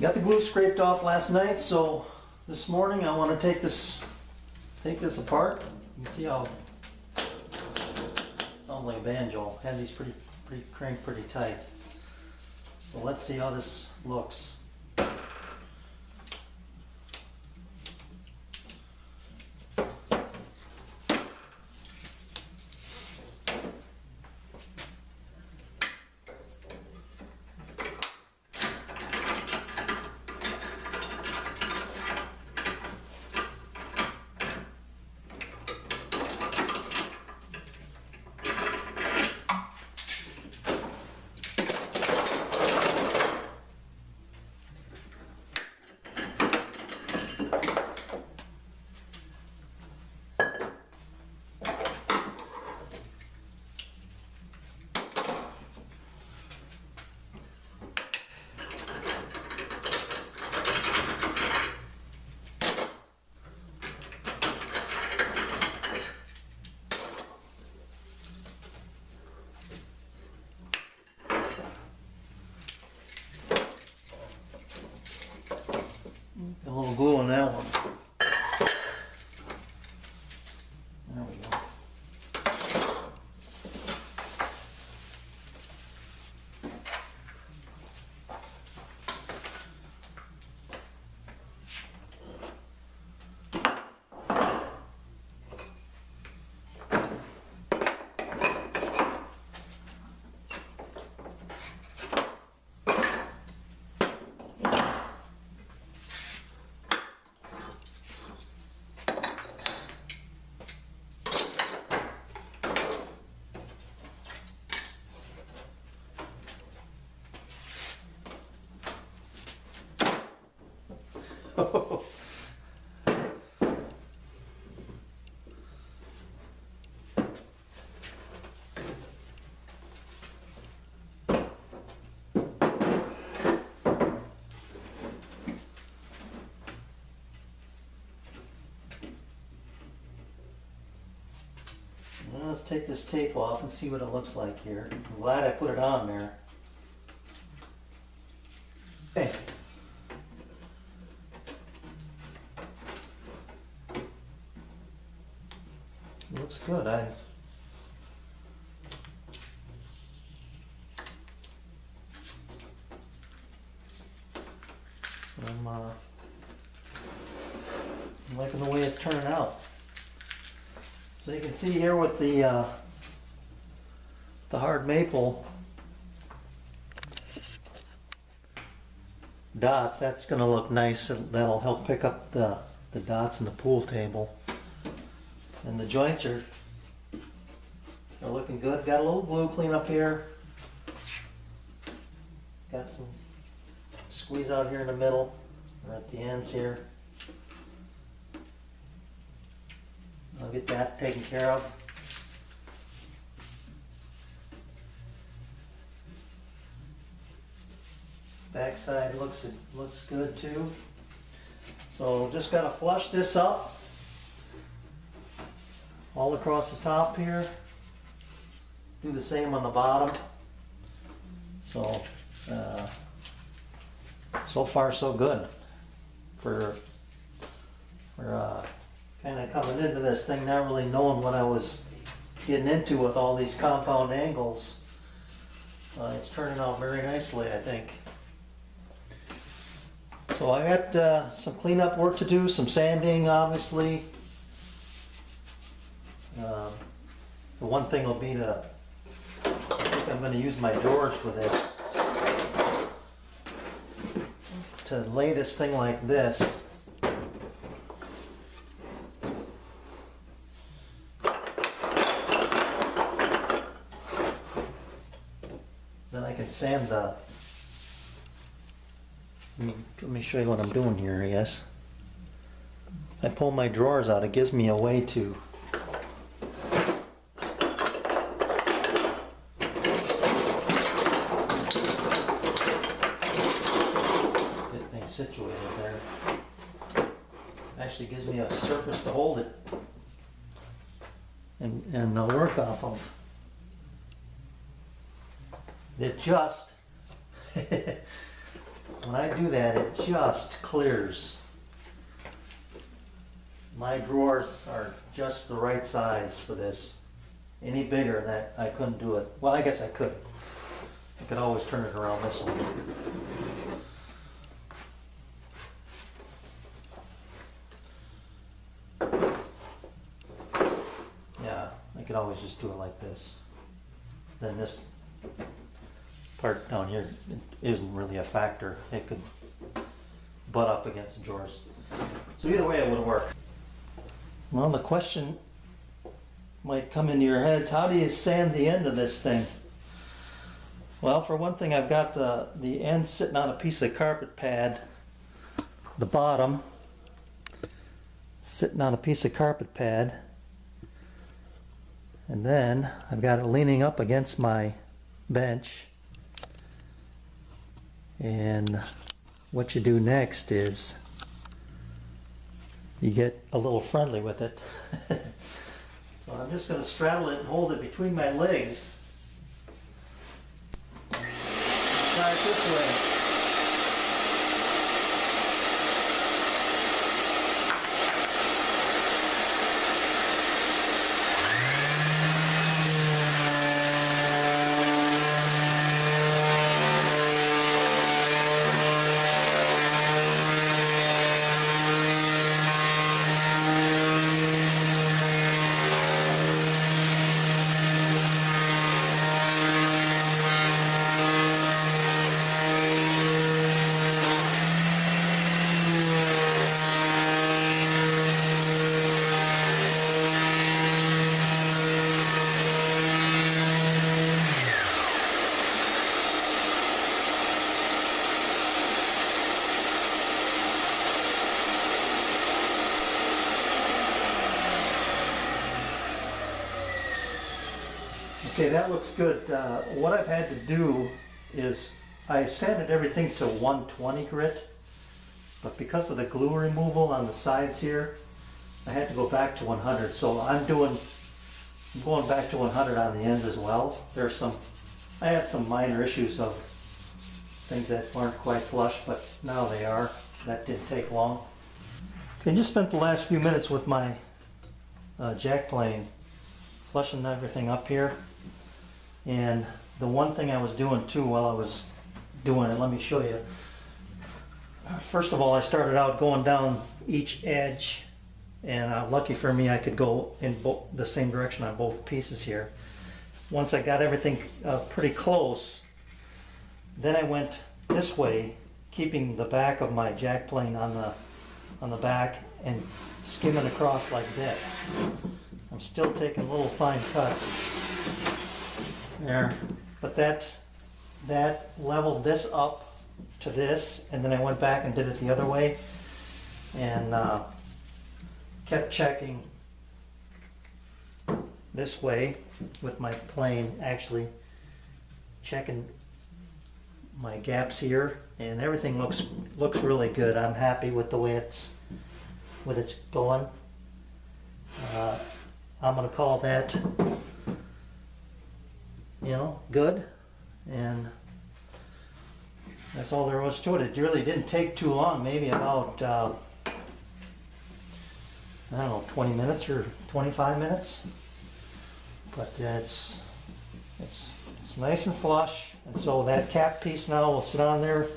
Got the glue scraped off last night, so this morning I want to take this apart. You can see how sounds like a banjo. Had these pretty cranked pretty tight. So let's see how this looks. A little glue on that one. There we go. Well, let's take this tape off and see what it looks like here. I'm glad I put it on there. Okay. Looks good. I'm liking the way it's turning out. So you can see here with the hard maple dots, that's going to look nice. That'll help pick up the dots in the pool table. And the joints are looking good. Got a little glue cleanup here. Got some squeeze out here in the middle or at the ends here. I'll get that taken care of. Backside looks good too. So just gotta flush this up all across the top here. Do the same on the bottom. So so far so good for kind of coming into this thing not really knowing what I was getting into with all these compound angles. It's turning out very nicely, I think. So I got some cleanup work to do, some sanding obviously. The one thing will be I think I'm going to use my drawers for this, to lay this thing like this. Then I can sand the, let me show you what I'm doing here, I guess. I pull my drawers out, it gives me a way to get things situated there. Actually gives me a surface to hold it and work off of. It just, when when I do that, it just clears. My drawers are just the right size for this. Any bigger than that, I couldn't do it. Well, I guess I could. I could always turn it around this way. Yeah, I could always just do it like this. Then this part down here isn't really a factor. It could butt up against the drawers. So either way it would work. Well, the question might come into your heads, how do you sand the end of this thing? Well, for one thing, I've got the end sitting on a piece of carpet pad, the bottom sitting on a piece of carpet pad, and then I've got it leaning up against my bench. And what you do next is you get a little friendly with it. So I'm just going to straddle it and hold it between my legs. Try it this way. Okay, that looks good. What I've had to do is I sanded everything to 120 grit, but because of the glue removal on the sides here, I had to go back to 100. So I'm going back to 100 on the ends as well. I had some minor issues of things that weren't quite flush, but now they are. That didn't take long. Okay, just spent the last few minutes with my jack plane, flushing everything up here. And the one thing I was doing too while I was doing it, let me show you. First of all, I started out going down each edge, and lucky for me I could go in the same direction on both pieces here. Once I got everything pretty close, then I went this way, keeping the back of my jack plane on the back and skimming across like this. I'm still taking little fine cuts there, but that leveled this up to this, and then I went back and did it the other way, and kept checking this way with my plane, actually checking my gaps here, and everything looks really good. I'm happy with the way it's going. I'm going to call that, good, and that's all there was to it. It really didn't take too long, maybe about I don't know, 20 minutes or 25 minutes, but it's nice and flush, and so that cap piece now will sit on there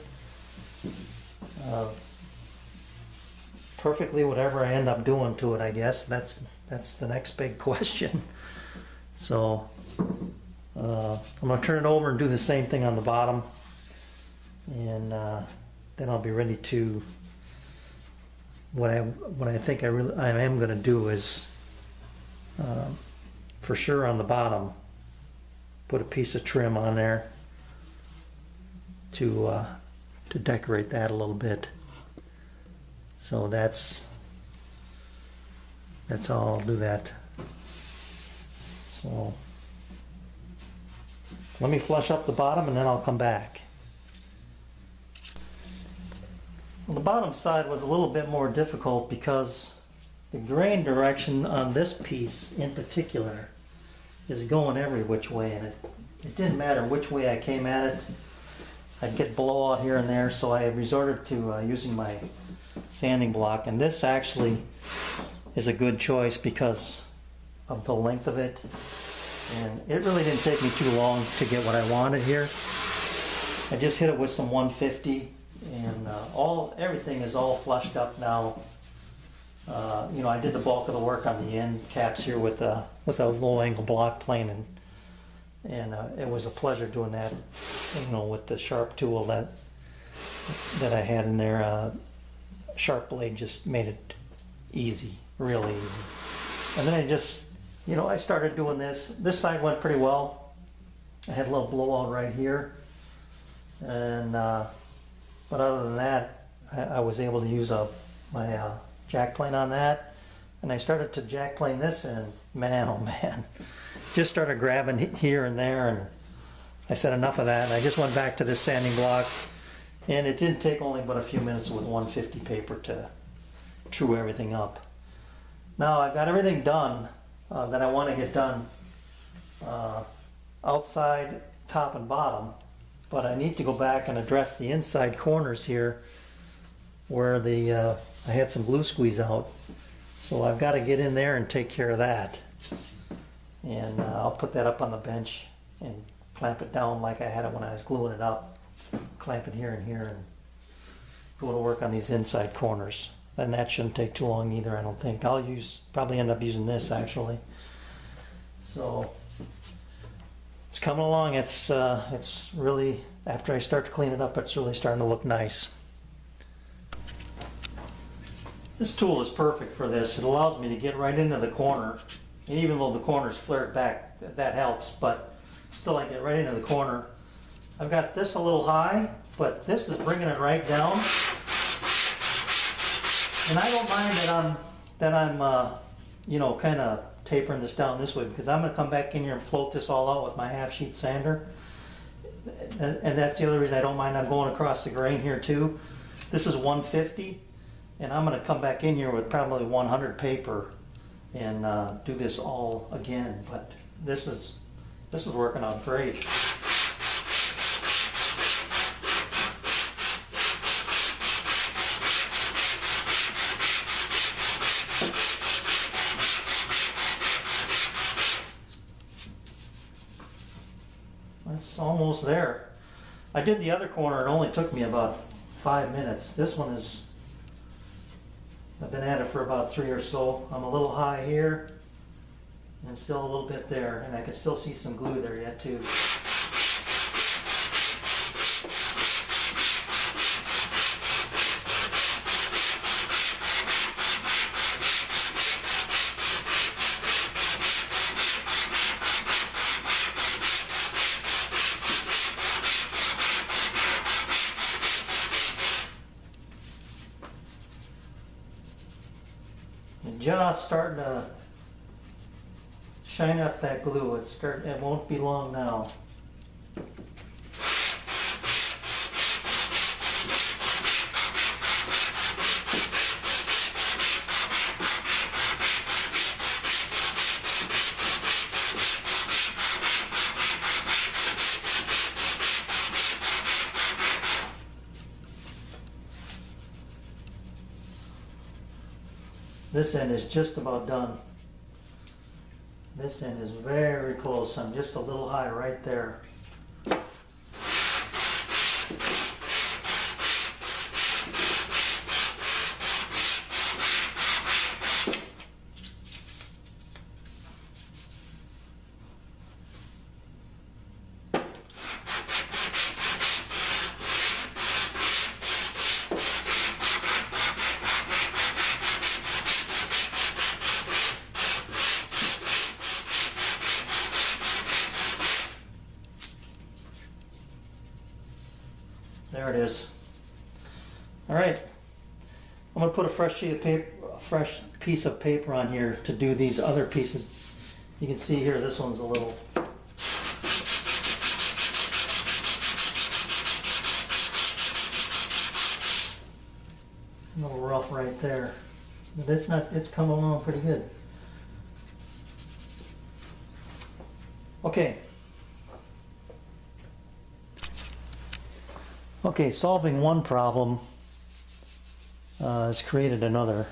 perfectly, whatever I end up doing to it, I guess. That's the next big question. So I'm going to turn it over and do the same thing on the bottom, and then I'll be ready to. What I think I am going to do is, for sure on the bottom, put a piece of trim on there to decorate that a little bit. So that's how I'll do that. So let me flush up the bottom and then I'll come back. Well, the bottom side was a little bit more difficult because the grain direction on this piece in particular is going every which way, and it didn't matter which way I came at it. I'd get blowout here and there, so I resorted to using my sanding block. And this actually is a good choice because of the length of it. And it really didn't take me too long to get what I wanted here. I just hit it with some 150, and everything is all flushed up now. You know, I did the bulk of the work on the end caps here with a low angle block plane, and it was a pleasure doing that. You know, with the sharp tool that I had in there, sharp blade just made it easy, real easy. And then I just, you know, I started doing this. This side went pretty well. I had a little blowout right here, and but other than that, I was able to use my jack plane on that, and I started to jack plane this, and man, oh man, just started grabbing here and there, and I said enough of that, and I just went back to this sanding block, and it didn't take only but a few minutes with 150 paper to true everything up. Now I've got everything done that I want to get done, outside, top, and bottom, but I need to go back and address the inside corners here where I had some glue squeeze out. So I've got to get in there and take care of that. And I'll put that up on the bench and clamp it down like I had it when I was gluing it up. Clamp it here and here and go to work on these inside corners. And that shouldn't take too long either, I don't think. I'll probably end up using this actually. So it's coming along. It's really, after I start to clean it up, it's really starting to look nice. This tool is perfect for this. It allows me to get right into the corner, and even though the corner's flared back, that helps, but still I get right into the corner. I've got this a little high, but this is bringing it right down. And I don't mind that I'm you know, kind of tapering this down this way, because I'm going to come back in here and float this all out with my half sheet sander. And that's the other reason I don't mind. I'm going across the grain here too. This is 150. And I'm going to come back in here with probably 100 paper and do this all again. But this is working out great. It's almost there. I did the other corner. It only took me about 5 minutes. This one is. I've been at it for about 3 or so. I'm a little high here and still a little bit there, and I can still see some glue there yet too. Just starting to shine up that glue. It won't be long now. This end is just about done. This end is very close. I'm just a little high right there. There it is. All right, I'm going to put a fresh sheet of paper, a fresh piece of paper on here to do these other pieces. You can see here, this one's a little rough right there, but it's coming along pretty good. Okay. Okay, solving one problem has created another.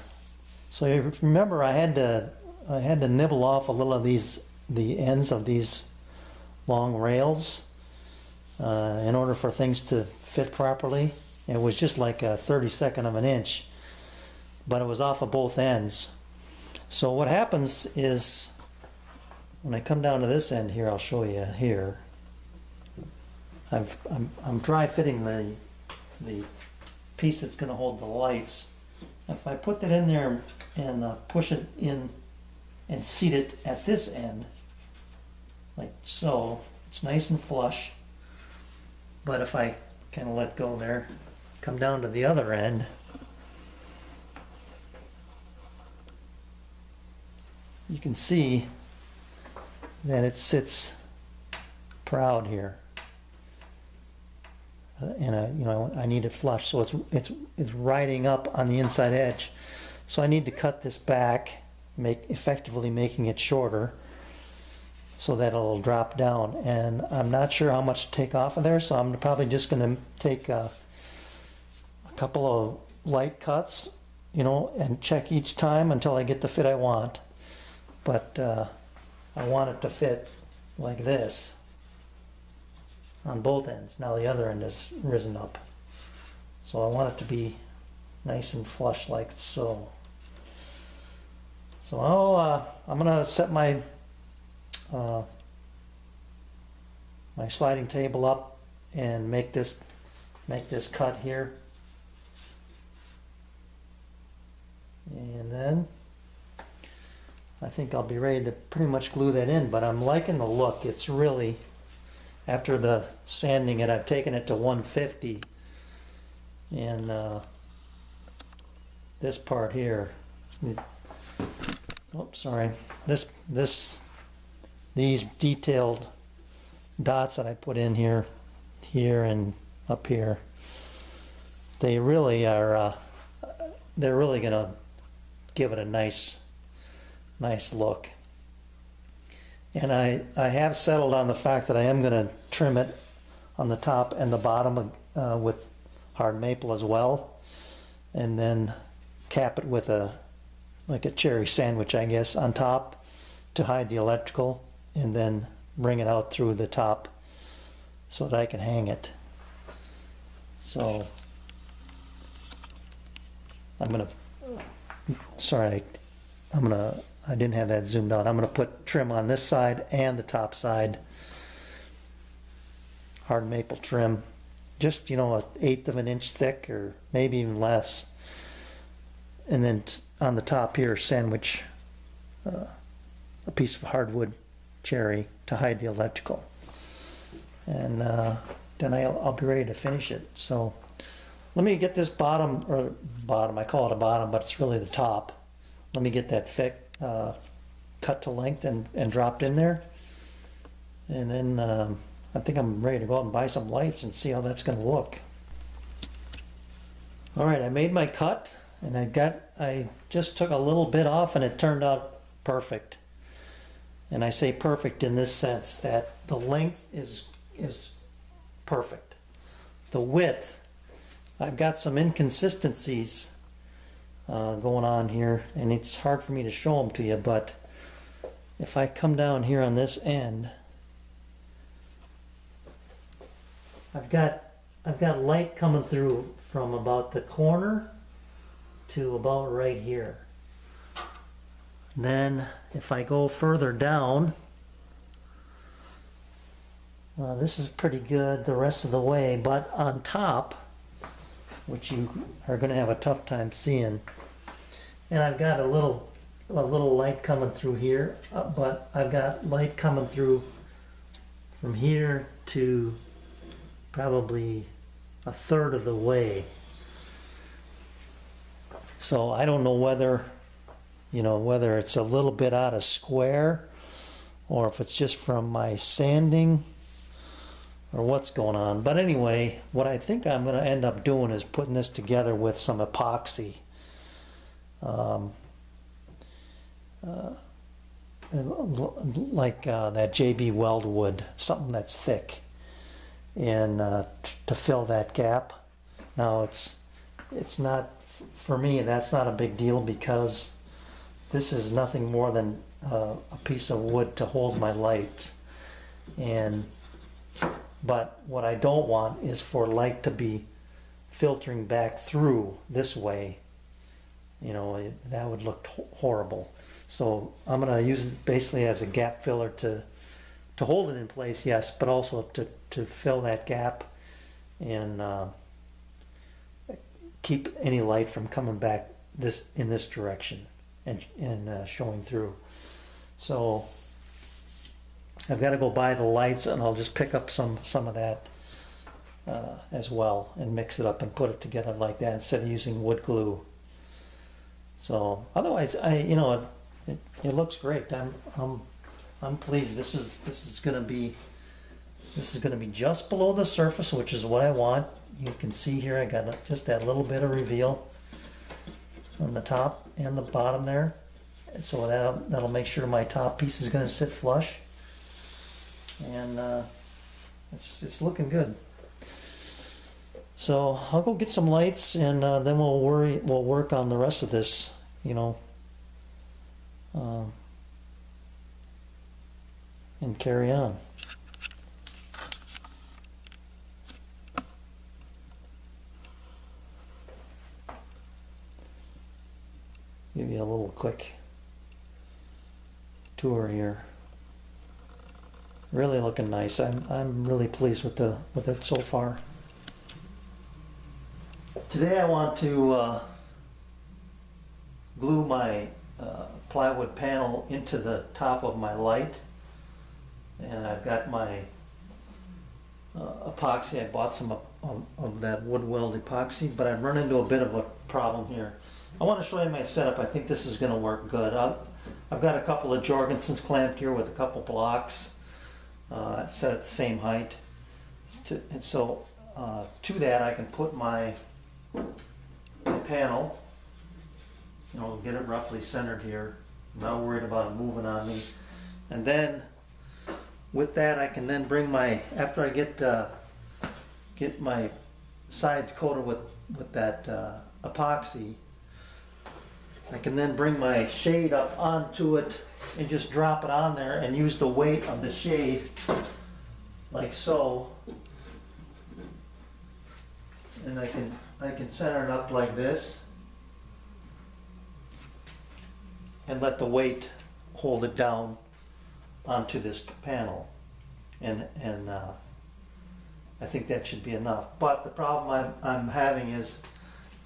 So you remember I had to nibble off a little of the ends of these long rails in order for things to fit properly. It was just like a 32nd of an inch, but it was off of both ends. So what happens is when I come down to this end here, I'll show you here. I'm dry fitting the piece that's going to hold the lights. If I put that in there and push it in and seat it at this end, like so, it's nice and flush. But if I kind of let go there, come down to the other end, you can see that it sits proud here. And I need it flush, so it's riding up on the inside edge. So I need to cut this back, effectively making it shorter, so that it'll drop down. And I'm not sure how much to take off of there, so I'm probably just going to take a couple of light cuts, and check each time until I get the fit I want. But I want it to fit like this on both ends. Now the other end has risen up, so I want it to be nice and flush like so. So I'm gonna set my my sliding table up and make this cut here, and then I think I'll be ready to pretty much glue that in. But I'm liking the look. It's really, after the sanding it, I've taken it to 150, and this part here, oops, sorry, these detailed dots that I put in here and up here, they really are they're really gonna give it a nice look. And I have settled on the fact that I am going to trim it on the top and the bottom with hard maple as well, and then cap it with like a cherry sandwich, I guess, on top to hide the electrical, and then bring it out through the top so that I can hang it. So I didn't have that zoomed out. I'm going to put trim on this side and the top side. Hard maple trim, just an 1/8 of an inch thick, or maybe even less. And then on the top here, sandwich a piece of hardwood cherry to hide the electrical. And then I'll be ready to finish it. So let me get this bottom, I call it a bottom, but it's really the top. Let me get that thick cut to length and dropped in there, and then I think I'm ready to go out and buy some lights and see how that's going to look. Alright, I made my cut, and I just took a little bit off, and it turned out perfect. And I say perfect in this sense that the length is perfect. The width, I've got some inconsistencies going on here, and it's hard for me to show them to you, but if I come down here on this end, I've got light coming through from about the corner to about right here. Then if I go further down, this is pretty good the rest of the way, but on top, which you are going to have a tough time seeing, and I've got a little light coming through here, but I've got light coming through from here to probably 1/3 of the way. So I don't know whether it's a little bit out of square, or if it's just from my sanding, or what's going on. But anyway, what I think I'm going to end up doing is putting this together with some epoxy. Like that JB Weldwood, something that's thick. and to fill that gap. Now it's not, for me, that's not a big deal because this is nothing more than a piece of wood to hold my lights. But what I don't want is for light to be filtering back through this way. You know, that would look horrible. So I'm going to use it basically as a gap filler to hold it in place, yes, but also to fill that gap and keep any light from coming back in this direction and showing through. So I've got to go buy the lights, and I'll just pick up some of that as well and mix it up and put it together like that instead of using wood glue. So otherwise, it looks great. I'm pleased. This is going to be just below the surface, which is what I want. You can see here I got just that little bit of reveal on the top and the bottom there. So that'll make sure my top piece is going to sit flush. And it's looking good. So I'll go get some lights, and then we'll work on the rest of this, and carry on. Give you a little quick tour here. Really looking nice. I'm really pleased with it so far. Today I want to glue my plywood panel into the top of my light, and I've got my epoxy. I bought some of that wood weld epoxy, but I've run into a bit of a problem here. I want to show you my setup. I think this is going to work good. I've got a couple of Jorgensen's clamped here with a couple blocks set at the same height, and so to that I can put my panel, get it roughly centered here. I'm not worried about it moving on me. And then with that I can then bring after I get my sides coated with that epoxy, I can then bring my shade up onto it and just drop it on there and use the weight of the shade like so. And I can center it up like this and let the weight hold it down onto this panel, and I think that should be enough. But the problem I'm having is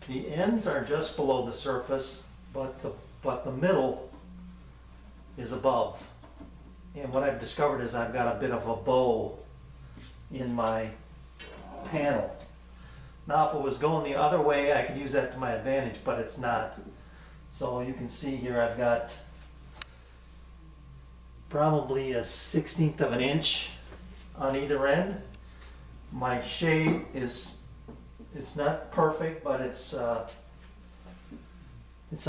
the ends are just below the surface, but the middle is above. And what I've discovered is I've got a bit of a bow in my panel. Now if it was going the other way, I could use that to my advantage, but it's not. So you can see here I've got probably a 1/16 of an inch on either end. My shade it's not perfect, but it's a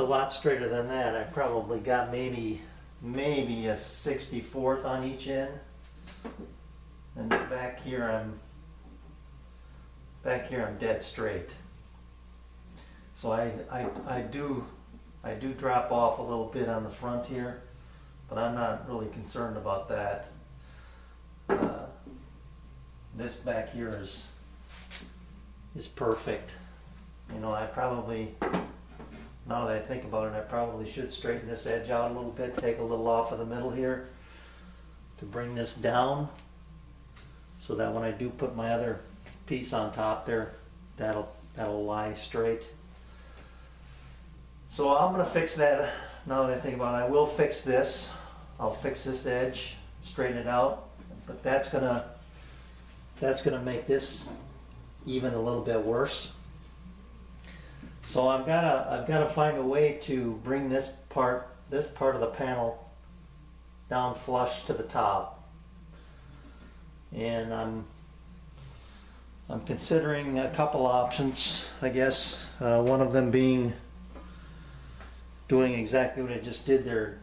lot straighter than that. I probably got maybe a 1/64 on each end. And back here I'm dead straight. So I do drop off a little bit on the front here, but I'm not really concerned about that. This back here is perfect. I probably, now that I think about it, I probably should straighten this edge out a little bit, take a little off of the middle here to bring this down, so that when I do put my other piece on top there, that'll lie straight. So I'm going to fix that. Now that I think about it, I will fix this. I'll fix this edge, straighten it out, but that's gonna make this even a little bit worse. So I've got to find a way to bring this part of the panel down flush to the top, and I'm considering a couple options, I guess. One of them being doing exactly what I just did there,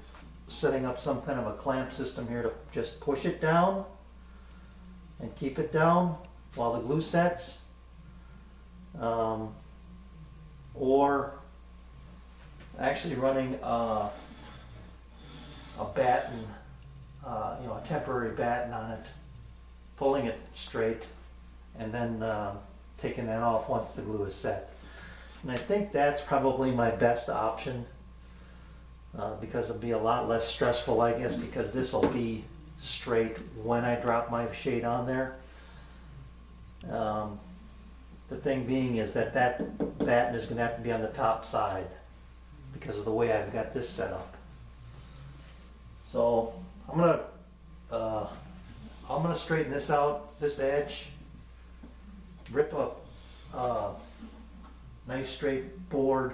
setting up some kind of a clamp system here to just push it down and keep it down, while the glue sets, or actually running a batten, a temporary batten on it, pulling it straight, and then taking that off once the glue is set. And I think that's probably my best option, because it'll be a lot less stressful, I guess, because this will be straight when I drop my shade on there. The thing being is that batten is going to have to be on the top side because of the way I've got this set up. So I'm gonna straighten this out, this edge, rip up nice straight board,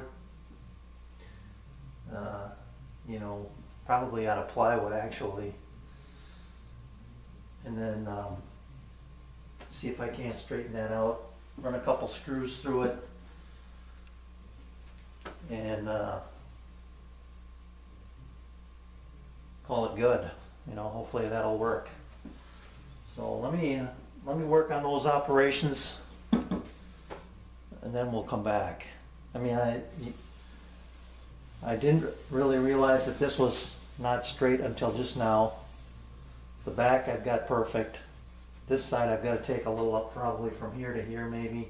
probably out of plywood actually, and then see if I can't straighten that out, run a couple screws through it, and call it good. Hopefully that'll work. So let me work on those operations, and then we'll come back. I didn't really realize that this was not straight until just now. The back I've got perfect. This side I've got to take a little up, probably from here to here, maybe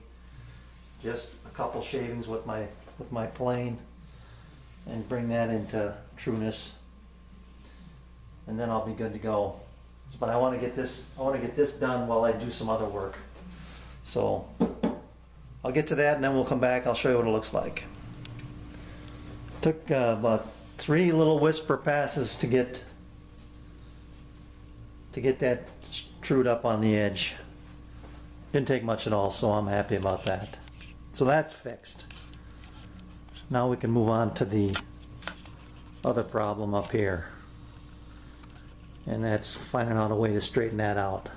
just a couple shavings with my plane, and bring that into trueness, and then I'll be good to go. But I want to get this done while I do some other work. So I'll get to that, and then we'll come back. I'll show you what it looks like. Took about 3 little whisper passes to get that trued up on the edge. Didn't take much at all, so I'm happy about that. So that's fixed. Now we can move on to the other problem up here, and that's finding out a way to straighten that out.